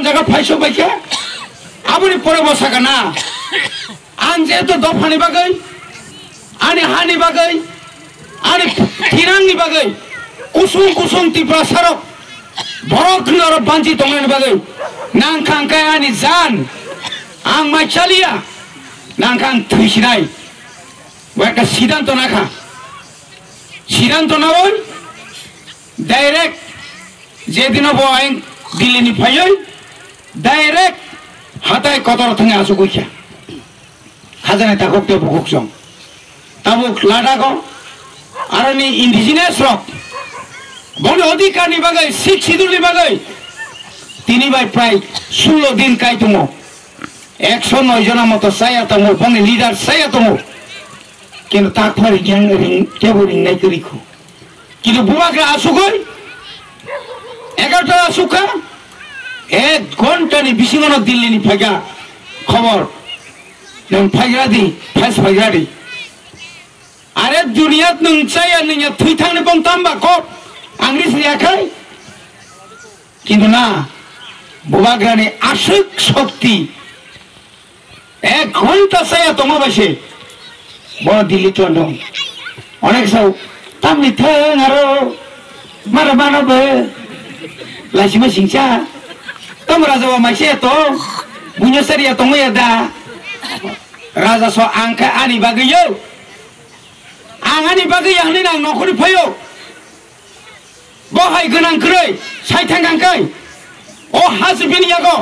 জায়গা ফাইসো পাইছে আপনি পরে বসাকা না आं जेहेतु दफानि बागै आंनि हानि बागै आंनि थिरांनि बागै कुसुं कुसुं तिप्रा सारक बरक नर बांची दंनायनि बागै नांखांखाय आंनि जान आं माइचालिया नांखां थैसिनाय একটা সিদ্ধান্ত নাখা সিদ্ধান্ত নয় ডাইরেক্ট যেদিন বয় দিল্লিনি ফাইয় ডাইরেক্ট হাতায় কতর থঙে আসু কইছা খাজানে তাকক তে ভুকসং তাবুক লাডাক আর নি ইন্ডিজিনাস রক বন অধিকারনি বাগৈ শিখ সিদুলনি বাগৈ তিনি বাই প্রায় 16 দিন কাইতুমো 109 জনের মতো সায়াতমো বনে লিডার সায়াতমো কিন্তু তাকফারি গ্যাং রিং কেবরিং নাই করিখো কিন্তু বুবাকে আসুকই 11টা আসুকা 1 ঘন্টানি বিশিগন দিল্লিনি ফাগা খবর नों फाइग्रादी फाइस फाइग्रादी आरे दुनिया नों चाया नों थैथांनो बं ताम्बा को आंनि सियाखै किन्तु ना बुबाग्रानि आशिक शक्ति 1 घंटा चाया तमाबासे बड़ दिल्ली तो दं अनेक साव तामनि थों आरो मारा मानबो लासिमा सिंसा तमरा जावा माइसे तो बुन्यसारिया तंगया दा राजा सो आंखा आनि बागैयो आंनि बागै आंनि नां नखरनि फैयो बहाय गोनां ख्रै साइथां गांखै अ हाजबिनियागो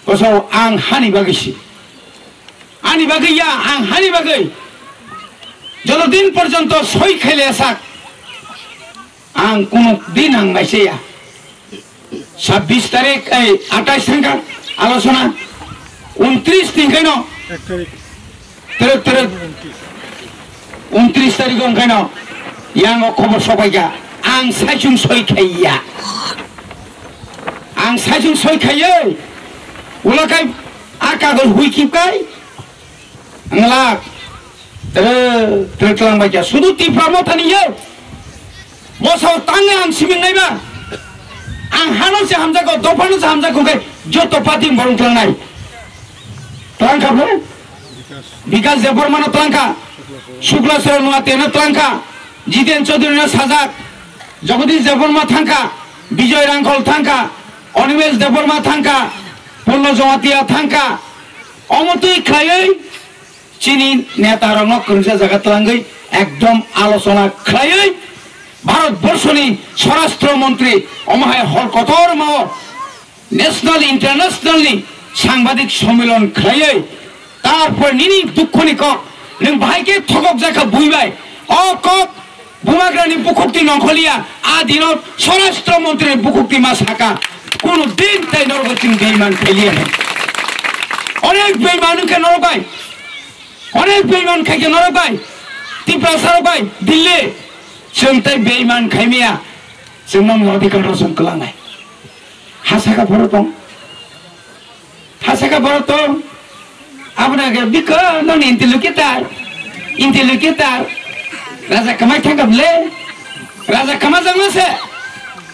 बसो आं हानि बागैसि आनि बागैया आं हानि बागै যতদিন পর্যন্ত সই খেলে আসাক आं কোনো দিন आं माइसेया 26 तारिख 28 थांखा आलोचना 29 दिन कहीं 29 तारीख कहीं yang खबर सबाइगा आं साइजुं सयखाया आं साइजुं सयखायो उलाकाय आकागज हुइकिबकाय आंला त्रेतलांबायजा सुदु तिफ्रा मथानियो बसाव तांगे आं सिबिंनायबा आं हानोसे हामजाखौ दफानोसे हामजाखौ जत पार्टी बरंख्लांनाय तलांखा विकास देवबर्मा तलांखा शुक्लाचरण नुआतेनो तलांखा जितेन चौधरी साजाक जगदीश देवबर्मा थांखा विजय रांखल थांखा अनिमेश देवबर्मा थांखा पूर्ण जमातिया थांखा अमतुई खायै चीनी नेता रंग कर्मचा जगह तलांगै एकदम आलोचना खायै भारतवर्षनि स्वराष्ट्र मंत्री अमाहाय हरकतर माव नेशनल इंटरनेशनल सांबादिक सम्मेलन खायै तारपर निनि दुखनि क नों बाहायके थगक जाखा बुइबाय अ कक बुमाग्रानि बुखुक्ति नखलिया आ दिनाव स्वराष्ट्र मंत्री बुखुक्ति मा साका कोनो दिन ताइ नरगतिन बेइमान खाइलिया अनेक बेइमानके नरबाय अनेक बेइमान खाइके नरबाय तिप्रा सारबाय दिल्ली जों ताइ बेइमान खाइमिया जों नम अधिकार रसम कलांनाय हासाका भरतम Hasaka Boroto, Abnaga Biko, non interlocutor, Raza Kamatangable, Raza Kamazamase,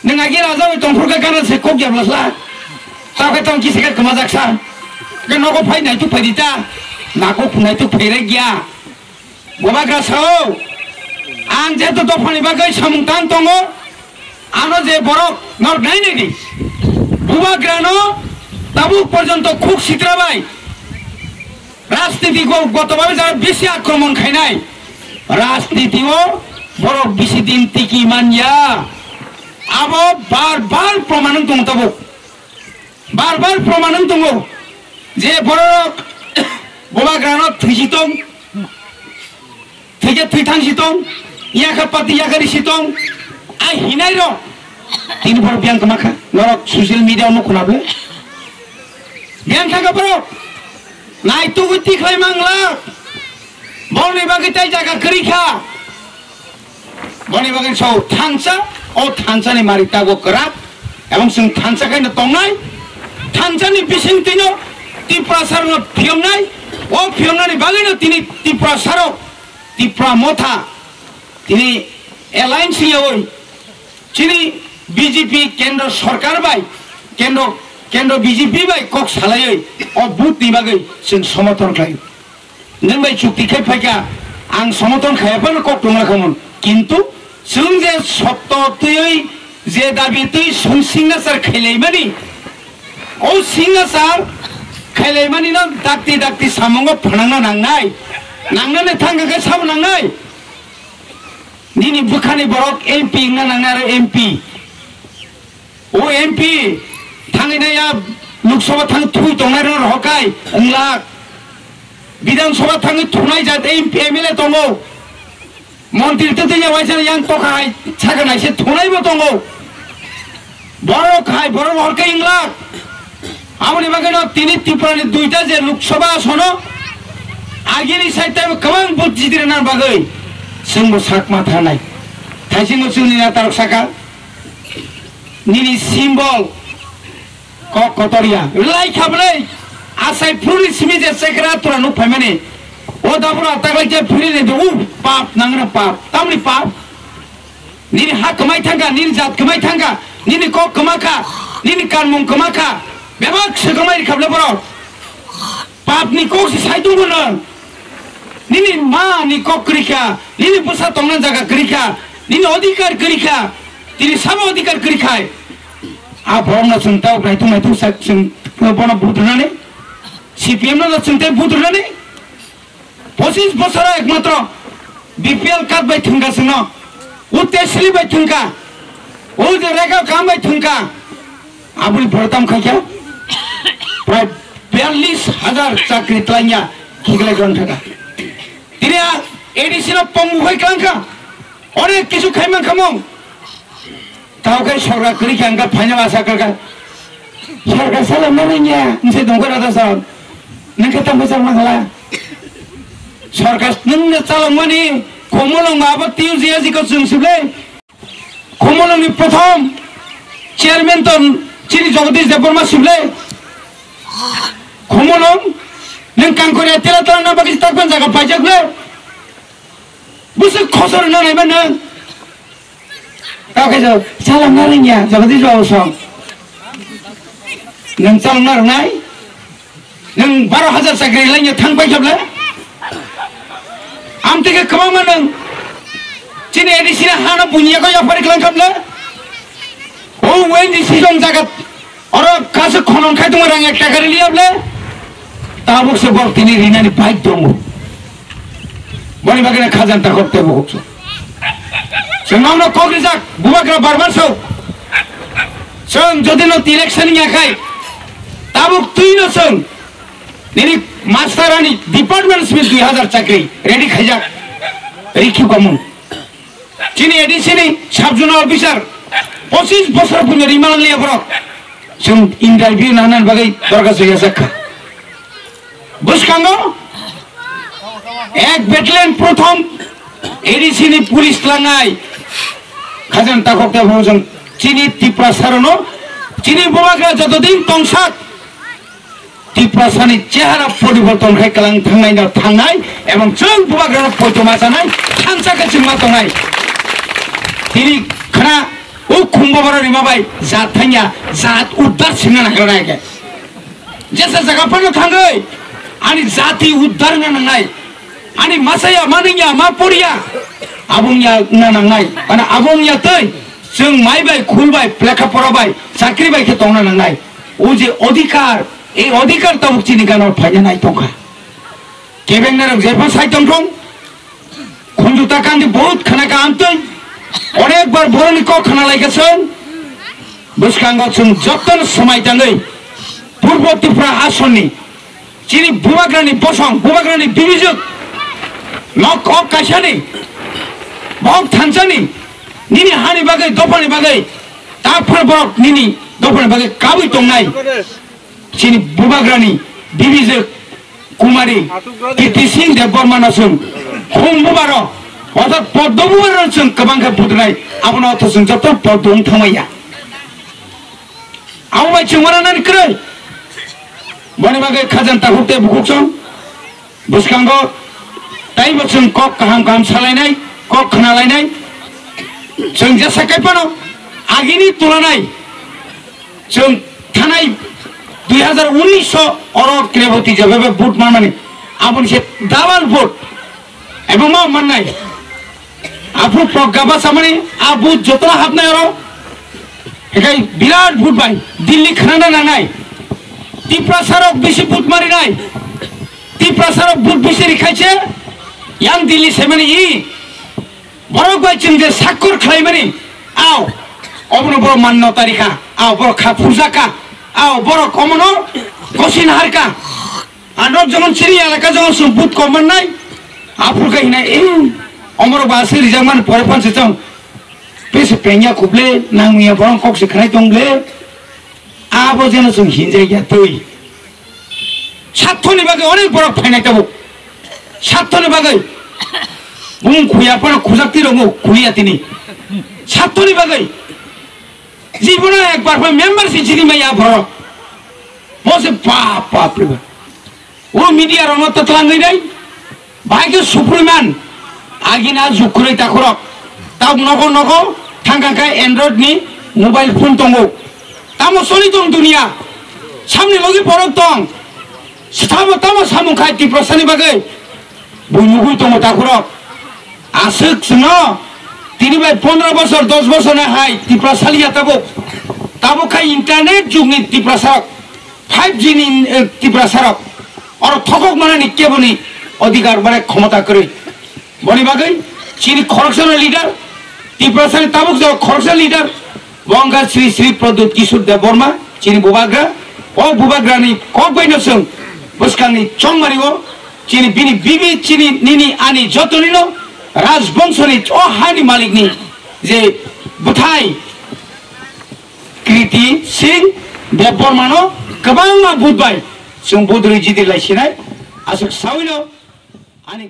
Nangagi Raza, Tonga Gana Sekogia Blasla, Takaton Kisaka Kamazaksa, the Nogo Pina to Pedita, Nako Puna to Peregia, Bobagraso, and Zeto Panibaga, Samuntan Tongo, Anoze Borok, not 90, Bobagrano. তাবুক পর্যন্ত খুব সিতরাবাই রাজনীতি গতভাবে যারা বেশি আক্রমণ খায় নাই রাজনীতিও বড় বেশি দিন টিকি মানিয়া আবো বারবার প্রমাণ দং তাবুক বারবার প্রমাণ দং যে বড় বোবাগ্রানো থিজিতং থেকে থিথাংসিতং ইয়াকা পাতি ইয়াকারি সিতং আই হিনাইর তিন বড় বিয়াং মাখা নরক সোশ্যাল মিডিয়া মুখনাবলে Yang kagak bro, nah itu guti klaim mangla, boni bagi tay jaga kerika, boni bagi show tansa, oh tansa ni mari tago kerak, emang sing tansa kan tongai, tansa ni bising tino, tipra sarno piongai, oh piongai ni bagi no tini tipra saro, tipra motha, tini alliance ya oi, cini BJP kendra sarkar bai. केन्द्र BJP bye कक सालायै अद्भुत निबागै जों समर्थन खालायो नों bye चुक्तिखाय फायका आं समर्थन खायाबानो कक दंलाखामोन किन्तु जों जे सत्तयै जे दाबियै जों सिगनेचार खायलायमानि ओ सिगनेचार खायलायमानि ना दाक्ति सामंग फोनांना नांनानै थांगाखै साब नांनाय निनि बुखानि बरक एमपि ना नांनाय आरो एमपि ओ एमपि थांनाया लोकसभा थांग थुइ दंनाय रहकाय लाख विधानसभा थांग थुनाय जाते एमपि एमएलए दङ मन्त्रि तो दैया वाइसा यां तखाय सागानायसे थुनायबो दङ बर हरकाय लाख आमनि बागैनो तिनि त्रिपुरानि दुइटा जे लोकसभा आसन आगिनि साइटाव गोबां बुथ जिदिरना बागै जोंबो साकमा थानाय थाइसिङो जोंनि नातारक साका निनि सिम्बल कतरिया लाइखाबलै आसाय फुरि सिमि जे सेक्रा तुरा नु फायमाने ओ दाबरा तागलाय जे फुरि ने दु पाप नांगना पाप तामनि पाप निनि हा कमाय थांगा निनि जात कमाय थांगा निनि क कमाखा निनि कानमुं कमाखा बेबाक सगमाय खाबले बर पाप नि को साइदु गनो निनि मा नि क क्रिका निनि बुसा तंगना जागा क्रिका निनि अधिकार क्रिका तिनि सब अधिकार क्रिखाय आ भरना चिंता उठाइतो माइतो जों बना बुद्रनानै सीपीएम ना चिंता बुद्रनानै 25 बोसोर एकमात्र बीपीएल कार्ड बाय थुंगासिनो उ तेसली बाय थुंगा उ जे रेगा काम बाय थुंगा आबुल भरताम खाया प्राय 42,000 चाकरी तलाइया खिगले गन थाका तिनिया एडिसिनो पंगु होय कांका अनेक किछु खायमा खामं तावखाय सरकार करिखा आंगा फाइनाल आसा करगा सरकार सालामना नैया नसे दंगर आदा साब नोंखा ता मोजां नांला सरकार नोंनो चालंमानि खमलं माबा तिउ जियाजिखौ जोंसुलै खमलंनि प्रथम चेयारमेन तो चिनि जगदीश देबबर्मा सिबलै खमलं नों कांकरिया तेला तलांना बागि ताकबान जागा पाइजाखलै बुसु खसर नायबा नों तावखाय जो चालंना नैया जगदीश बाबु सं नों चालंना रोंनाय नों 12,000 साख्रि लायनो थांबाय जाब्ला आमतेके कमामा नों चिनि एडिसिना हाना बुनियाखौ याफारि खालामखाब्ला ओ वेन डिसिजन जागत अरो कासे खनन खाय दङ रां 1 टाका लियाब्ला ताबुकसे बर तिनि रिनानि बाइक दङ बनि बागैना खाजान ताखते बखसो जोंनावनो कग्रिजाक बुबाग्रा बारबारसो जों जदिनो इलेक्शन याखाय ताबुक तुइनो जों निनि मास्टारानि डिपार्टमेंट स्मिथ 2000 चाकरी रेडी खायजाक रिखि गमु चिनि एडिसिनि साब जुनार अफिसार 25 बोसोर पुनि रिमान लिया बरक जों इंटरभिउ नानान बागै दरखास्त यासाखा बुसखांगो एक बेटलेन प्रथम एडिसिनि पुलिस लांनाय खाजान ताखते भोजन चिनि त्रिपुरा सारनो चिनि बुबाग्रा जतदिन तंसाक त्रिपुरासानि चेहरा परिवर्तन खाय कलां थांनाय एवं जों बुबाग्रा पयतमा जानाय सानसाखौ जों मा दंनाय तिनि खना ओ खुम्बबारा रिमाबाय जाथाया जात उद्धार सिंना नागराय जेसा जागाफोरनो थांगै आनि जाति उद्धार नांनाय आनि मासाया मानिया मा परिया आबुंया नांनाय माने आबुंया तै जों माइबाय खुलबाय लेखा फराबाय साख्रि बायखे दंना नांनाय ओ जे अधिकार ए अधिकार तबुक चिनि गानाव फायनाय दंखा केबेंनार जेफा साइतम दं खन्जुता कान्दी बहुत खानाका आमतै अनेक बार बरनि क खाना लायगासों बुसखांगो जों जतन समायदाङै पूर्व त्रिपुरा आसननि चिनि बुबाग्रानि बसं बुबाग्रानि बिबिजुक नक अक कायसानि बक थानसानि निनि हानि बागै दफानि बागै ताफोर बरक निनि दफानि बागै काबै दंनाय चिनि बुबाग्रानि बिबिजुक कुमारी कीर्ति सिंह देबबर्मा जों खुम्बुबार अर्थात पद्मबुबार जों गोबांखा बुद्रनाय आबुना अथ जों जत पद्म थामाया आवबाय चुमारानानि क्रै बनि बागै खाजान ताखते बुकुसं बुसखांगो ताइबो जों कक गाहाम सालायनाय कक खोनालायनाय जों जेसाखायफानो आगिनि तुलनाय जों थानाय 2019 और क्रेबती जब बुट मारमानी आपन से दावाल बुट एवं मा माननाय आपु प्रज्ञाबा सामने आ बुट जतला हाबनाय और एकाय बिराट बुट बाय दिल्ली खाना नांनाय तिप्रासारक बेसि बुट मारिनाय तिप्रासारक बुट बेसि रिखायছে यां दिल्ली सेमाने इ बरक बाय जों जे साक्कर खालायमानि आव अबनो बर मान्य तारिखा आव बर खा फुजाका आव बर कमनो कसिन हारका आनर जमन सिरि एलाका जमन सुबुत कमनाय आफुरका हिना ए अमर बासे रिजामान परे पांसे जों बेसे पेन्या खुबले नांमिया बरं कक्से खानाय दंले आबो जेन जों हिनजाय या तै सातथनि बागै अनेक बरक फायनाय दाबो सातथनि बागै बुं खुयाफोर खुजाक्ति दङ खुलियातिनि सातथनि बागै जीवना एकबार मेम्बर से जिनी मैया भर मोसे बाप बाप रे वो मीडिया रंग ततलांगै नै भाग्य सुप्रीमान आगिना जुखुरै ताखरक ताव नगो नगो थांगाका एंड्रॉइड नि मोबाइल फोन दंगो तामो सनि दं दुनिया सामने लगे बरक दं स्थाबो तामो सामुखाय तिप्रसानि बागै बुनुगु दं ताखरक आसक न তিনি ভাই 15 বছর 10 বছর না হাই টিপ্রাসালিয়া তাবো খাই ইন্টারনেট যুগনি টিপ্রাসারক 5G নি টিপ্রাসারক আর ঠকক মানে কেবনি অধিকার মানে ক্ষমতা করে বনি বাগৈ চিনি খরকশনের লিডার টিপ্রাসানি তাবুক যাও খরকশন লিডার বঙ্গা শ্রী শ্রী প্রদ্যুৎ কিশোর দেব বর্মা চিনি বুবাগ্রা ও বুবাগ্রানি কক বাইনসং বসকাংনি চংমারিও চিনি বিনি বিবি চিনি নিনি আনি যতনিনো राजवंशनि हानि मालिकनि जे बुथाय कृति सिंह देवबर्मानो गोबां बुधबाय जों बुद्रुय जिदिर लायसिनाय आसक साविनो आनि